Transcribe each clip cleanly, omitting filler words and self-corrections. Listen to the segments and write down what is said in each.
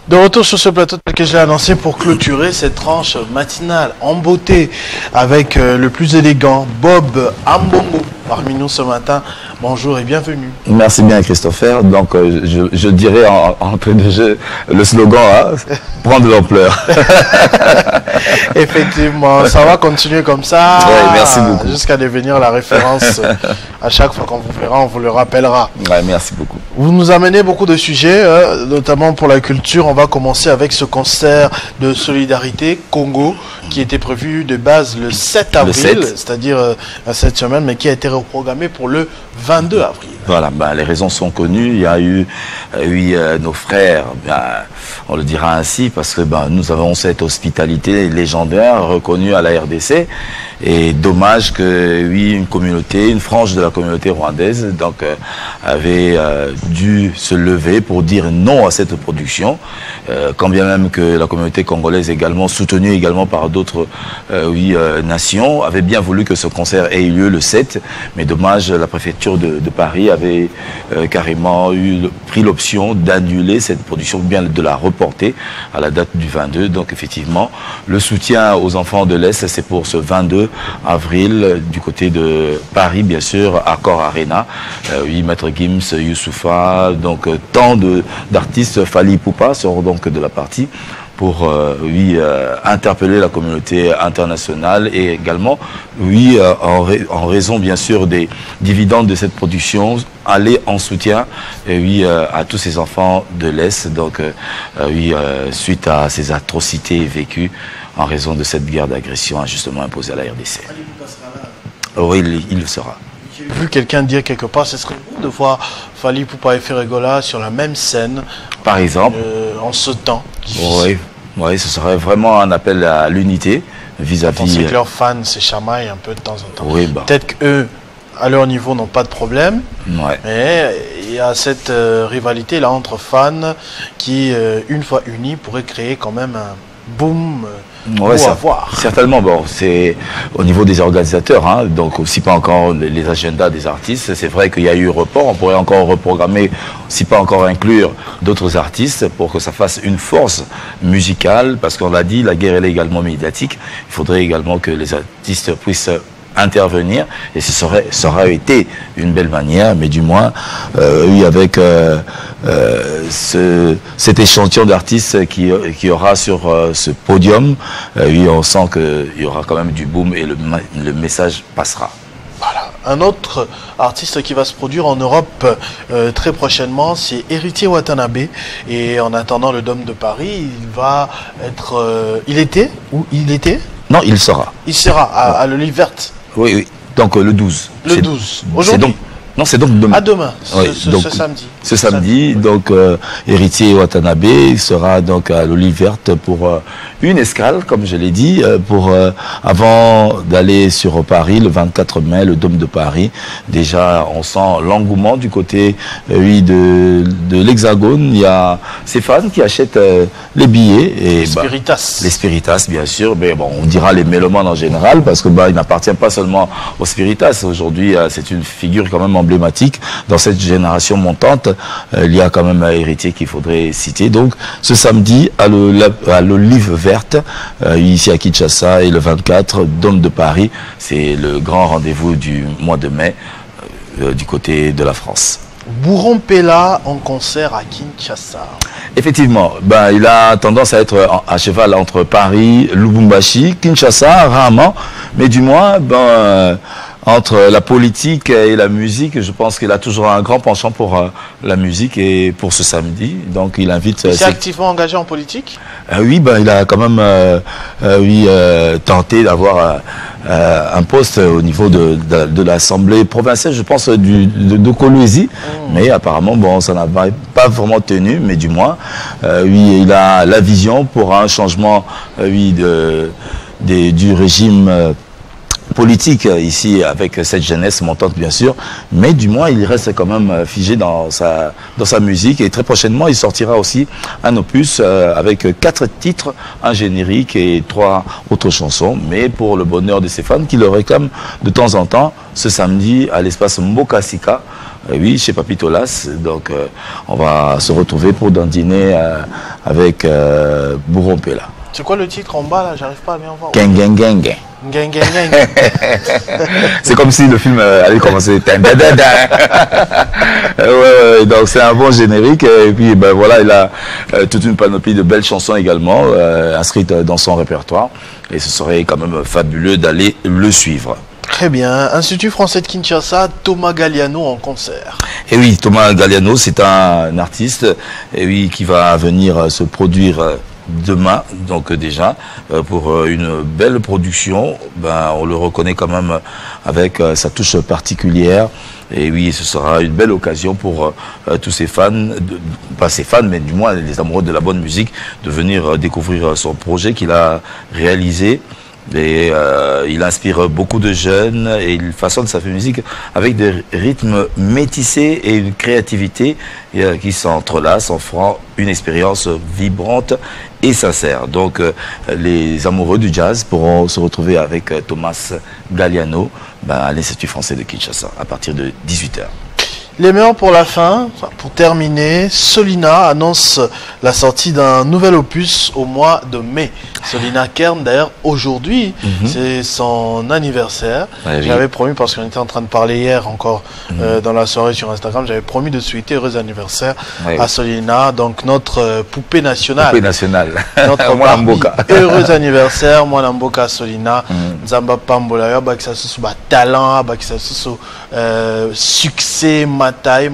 De retour sur ce plateau tel que je l'ai annoncé pour clôturer cette tranche matinale en beauté avec le plus élégant Bob Ambongo parmi nous ce matin. Bonjour et bienvenue. Merci bien Christopher. Donc je dirais en train de jeu le slogan prendre de l'ampleur. Effectivement, ça va continuer comme ça. Ouais, merci beaucoup. Jusqu'à devenir la référence. À chaque fois qu'on vous verra, on vous le rappellera. Ouais, merci beaucoup. Vous nous amenez beaucoup de sujets, notamment pour la culture. On va commencer avec ce concert de solidarité Congo qui était prévu de base le 7 avril, c'est-à-dire cette semaine, mais qui a été reprogrammé pour le 22 avril. Voilà, les raisons sont connues. Il y a eu, nos frères, on le dira ainsi, parce que nous avons cette hospitalité légendaire reconnue à la RDC. Et dommage que, une communauté, une frange de la communauté rwandaise, donc, avait dû se lever pour dire non à cette production, quand bien même que la communauté congolaise également, soutenue également par d'autres nations, avait bien voulu que ce concert ait lieu le 7, mais dommage, la préfecture de Paris avait carrément pris l'option d'annuler cette production, ou bien de la reporter à la date du 22. Donc effectivement, le soutien aux enfants de l'Est, c'est pour ce 22 avril du côté de Paris, bien sûr, Accor Arena. Maître Gims, Youssoufa, donc tant d'artistes, Fally Ipupa seront donc de la partie pour interpeller la communauté internationale et également, en raison bien sûr des dividendes de cette production, aller en soutien à tous ces enfants de l'Est, donc suite à ces atrocités vécues en raison de cette guerre d'agression injustement imposée à la RDC. Oui, il le sera. J'ai vu quelqu'un dire quelque part, ce serait bon de voir Fally Ipupa et Ferregola sur la même scène. Par exemple. En ce temps. Oui, ce serait vraiment un appel à l'unité vis-à-vis. On sait que leurs fans se chamaillent un peu de temps en temps. Oui, peut-être qu'eux, à leur niveau, n'ont pas de problème. Ouais. Mais il y a cette rivalité là entre fans qui, une fois unis, pourrait créer quand même un boom. Certainement, c'est au niveau des organisateurs, donc aussi pas encore les agendas des artistes. C'est vrai qu'il y a eu report, on pourrait encore reprogrammer, si pas encore inclure d'autres artistes pour que ça fasse une force musicale, parce qu'on l'a dit, la guerre elle est également médiatique. Il faudrait également que les artistes puissent intervenir, et ça aurait été une belle manière, mais du moins avec cet échantillon d'artistes qui aura sur ce podium, on sent qu'il y aura quand même du boom et le message passera. Voilà. Un autre artiste qui va se produire en Europe très prochainement, c'est Héritier Watanabe. Et en attendant le Dôme de Paris, il va être... il était Non, il sera. Il sera à l'Olive Verte. Oui. Donc le 12. Le 12. Aujourd'hui. Non, c'est donc demain. À demain, ce samedi. Ce samedi, donc Héritier Watanabe sera donc à l'Olive Verte pour une escale, comme je l'ai dit, avant d'aller sur Paris le 24 mai, le Dôme de Paris. Déjà, on sent l'engouement du côté de l'Hexagone. Il y a ces fans qui achètent les billets. Et, les Spiritas. Les Spiritas, bien sûr. Mais bon, on dira les mélomanes en général, parce que il n'appartient pas seulement aux Spiritas. Aujourd'hui, c'est une figure quand même emblématique dans cette génération montante. Il y a quand même un héritier qu'il faudrait citer. Donc ce samedi à l'Olive Verte, ici à Kinshasa, et le 24, Dôme de Paris, c'est le grand rendez-vous du mois de mai du côté de la France. Bourron Pella en concert à Kinshasa. Effectivement, il a tendance à être à cheval entre Paris, Lubumbashi, Kinshasa, rarement, mais du moins, entre la politique et la musique, je pense qu'il a toujours un grand penchant pour la musique et pour ce samedi. Donc il invite... Il s'est activement engagé en politique? Oui, il a quand même tenté d'avoir un poste au niveau de l'Assemblée provinciale, je pense, de Kolwezi. Mais apparemment, ça n'a pas vraiment tenu, mais du moins, il a la vision pour un changement du régime politique ici, avec cette jeunesse montante bien sûr, mais du moins il reste quand même figé dans sa musique, et très prochainement il sortira aussi un opus avec 4 titres, un générique et 3 autres chansons, mais pour le bonheur de ses fans qui le réclament de temps en temps, ce samedi à l'espace Mbokasika oui, chez Papitolas. Donc, on va se retrouver pour dîner avec Bourrompela. C'est quoi le titre en bas là? J'arrive pas à bien voir. Gang, gang, gang, gang. Gang, gang, gang. C'est comme si le film allait commencer. Ouais, donc c'est un bon générique. Et puis ben voilà, il a toute une panoplie de belles chansons également inscrites dans son répertoire. Et ce serait quand même fabuleux d'aller le suivre. Très bien. Institut français de Kinshasa, Thomas Galliano en concert. Et oui, Thomas Galliano, c'est un artiste et oui, qui va venir se produire demain, donc déjà, pour une belle production. Ben, on le reconnaît quand même avec sa touche particulière. Et oui, ce sera une belle occasion pour tous ces fans, pas ces fans, mais du moins les amoureux de la bonne musique, de venir découvrir son projet qu'il a réalisé. Et il inspire beaucoup de jeunes et il façonne sa musique avec des rythmes métissés et une créativité qui s'entrelacent en ferant une expérience vibrante et sincère. Donc les amoureux du jazz pourront se retrouver avec Thomas Galliano à l'Institut français de Kinshasa à partir de 18 h. Les meilleurs pour la fin, pour terminer, Solina annonce la sortie d'un nouvel opus au mois de mai. Solina Kern, d'ailleurs, aujourd'hui, c'est son anniversaire. Ouais, j'avais promis, parce qu'on était en train de parler hier encore dans la soirée sur Instagram, j'avais promis de souhaiter heureux anniversaire à Solina, donc notre poupée nationale. Poupée nationale. Notre Mboka. Heureux anniversaire, moi Mboka Solina. Nzamba Pambola, Baksasu, talent, Baksasu, succès, Matai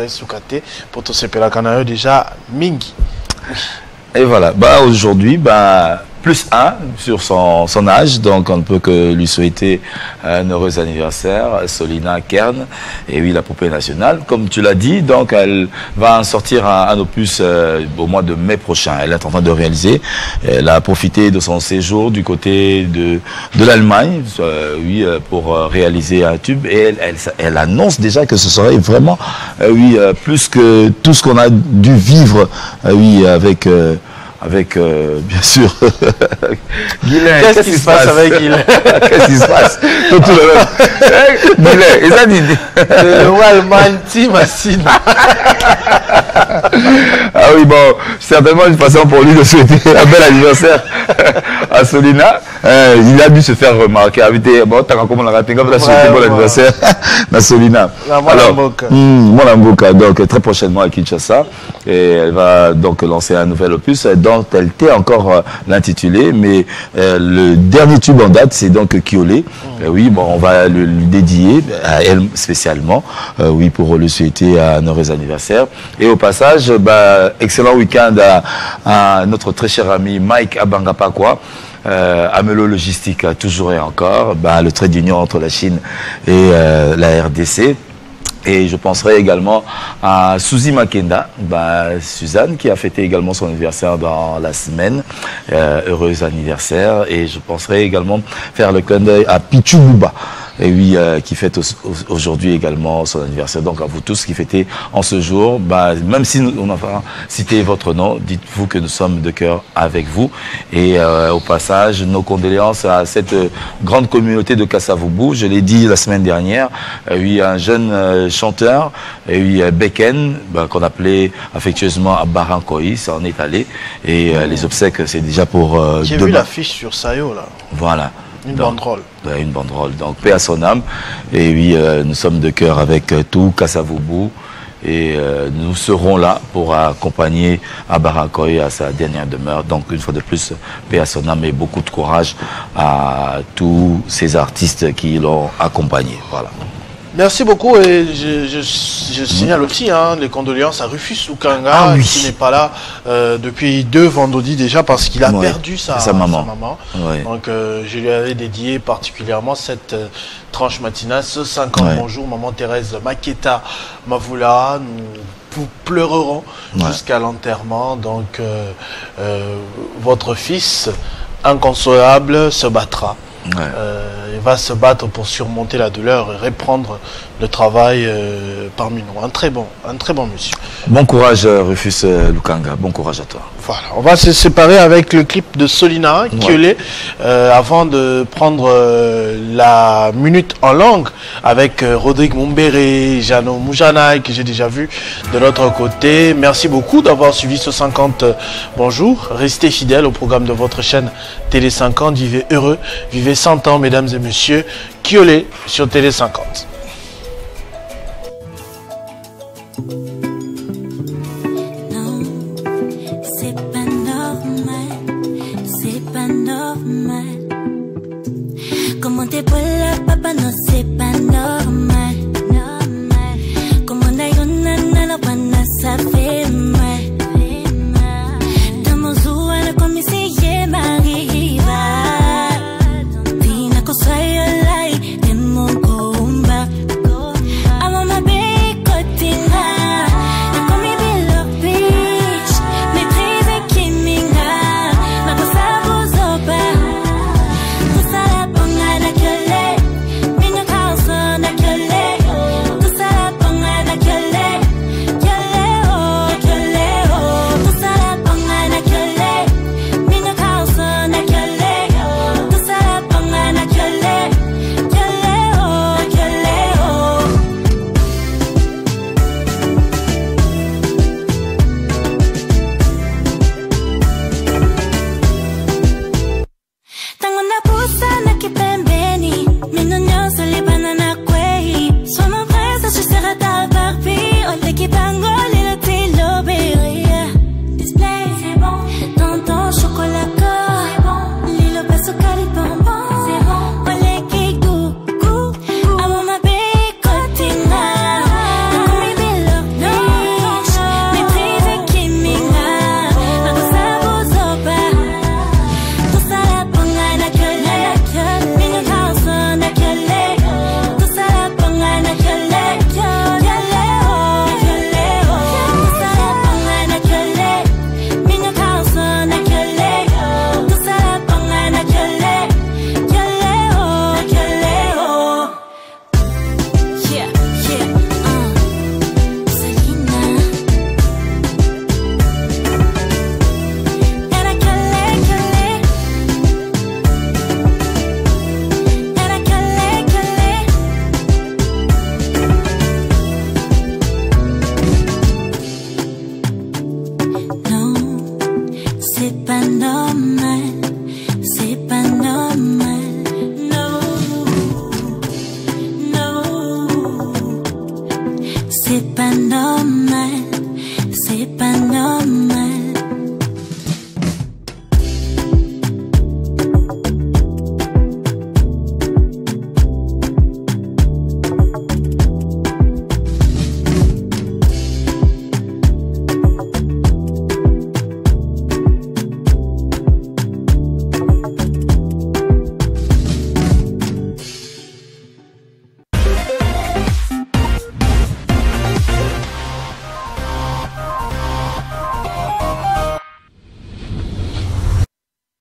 Sukate, pour tous ces pelakanayo déjà Mingi. Et voilà, aujourd'hui, plus 1 sur son âge, donc on ne peut que lui souhaiter un heureux anniversaire, Solina Kern, et oui, la poupée nationale, comme tu l'as dit, donc elle va en sortir un opus au mois de mai prochain. Elle est en train de réaliser, elle a profité de son séjour du côté de l'Allemagne, oui, pour réaliser un tube, et elle annonce déjà que ce serait vraiment, oui, plus que tout ce qu'on a dû vivre, oui, avec bien sûr, Guylain. Qu'est-ce qui se passe avec Guylain? Qu'est-ce qui se passe? Tout le Guylain, et ça dit. Le roi allemand, Timassine. Ah oui, bon, certainement une façon pour lui de souhaiter un bel anniversaire à Solina. Il a dû se faire remarquer. Bon, t'as comment on a raté comme ça, souhaité bon anniversaire à Solina. Alors, Mwana Mboka, donc très prochainement à Kinshasa. Et elle va donc lancer un nouvel opus dont elle t'est encore l'intitulé, mais le dernier tube en date, c'est donc Kiolé. Oui, bon, on va le dédier à elle spécialement, oui, pour le souhaiter un heureux anniversaire. Et au passage, excellent week-end à notre très cher ami Mike Abangapakwa. Amelo Logistique, toujours et encore, le trait d'union entre la Chine et la RDC. Et je penserai également à Suzy Makenda, Suzanne, qui a fêté également son anniversaire dans la semaine. Heureux anniversaire. Et je penserai également faire le clin d'œil à Pichu Bouba. Et oui, qui fête aujourd'hui également son anniversaire. Donc à vous tous qui fêtez en ce jour, même si on n'a pas cité votre nom, dites-vous que nous sommes de cœur avec vous. Et au passage, nos condoléances à cette grande communauté de Kasavubu. Je l'ai dit la semaine dernière, oui, un jeune chanteur, et oui, Beken, qu'on appelait affectueusement Barankoï, ça en est allé. Et les obsèques, c'est déjà pour J'ai vu l'affiche sur Sayo là. Voilà. Une banderole. Une banderole. Donc, paix à son âme. Et oui, nous sommes de cœur avec tout Kasavubu. Et nous serons là pour accompagner Abarankoy à sa dernière demeure. Donc, une fois de plus, paix à son âme et beaucoup de courage à tous ces artistes qui l'ont accompagné. Voilà. Merci beaucoup et je signale aussi les condoléances à Rufus Lukanga qui n'est pas là depuis 2 vendredis déjà parce qu'il a perdu sa maman. Ouais. Donc je lui avais dédié particulièrement cette tranche matinale, ce 50 bonjour maman Thérèse Maketa Mavula. Nous pleurerons jusqu'à l'enterrement. Donc votre fils inconsolable se battra Il va se battre pour surmonter la douleur et reprendre le travail parmi nous. Un très bon monsieur. Bon courage Rufus Lukanga, bon courage à toi. Voilà, on va se séparer avec le clip de Solina Kiolé avant de prendre la minute en langue avec Rodrigue Mumbere, Jano Moujanaï que j'ai déjà vu de l'autre côté. Merci beaucoup d'avoir suivi ce 50 bonjour. Restez fidèles au programme de votre chaîne Télé 50. Vivez heureux, vivez 100 ans mesdames et messieurs. Kiolé sur Télé 50. Comment t'es pas là, papa, non, c'est pas normal. Comment d'ailleurs, nana, ça fait mal. Dans mon zoo, elle a comme essayé, m'arriva. Pina, qu'on soit là, et mon combat. Avant ma bécotina, et comme il est leur bitch, maîtrise qui m'inga, ma cosa vous opa. Tout ça la ponga na gueule, minha calça na gueule. Tout ça la ponga na gueule, gueule oh, gueule oh. Tout ça la ponga na gueule, minha calça na gueule. Tout ça la ponga na gueule, gueule oh, gueule oh. Tango na pusa na kipembeni, minunyoso libana na kwei. Sois mon prince, je serai ta Barbie. Ole kipango lilo tilo berry. Display, c'est bon. Tonton chocolat corps, c'est bon. Lilo paso cali bonbon, c'est bon. Ole ki goût, amo ma bécotina. Comme il est leur niche, maîtrise qui m'inga. Ma cosa vous opa. Tout ça la ponga na gueule, minha calça na gueule. Tout ça la ponga na gueule, gueule oh, gueule oh. Tout ça la ponga na gueule, minha calça na gueule. Tout ça la ponga na gueule, gueule oh, gueule oh. Yeah, Selena. Era gueule. Era gueule. Non, c'est pas normal. C'est pas normal. Non, non. C'est pas normal. C'est pas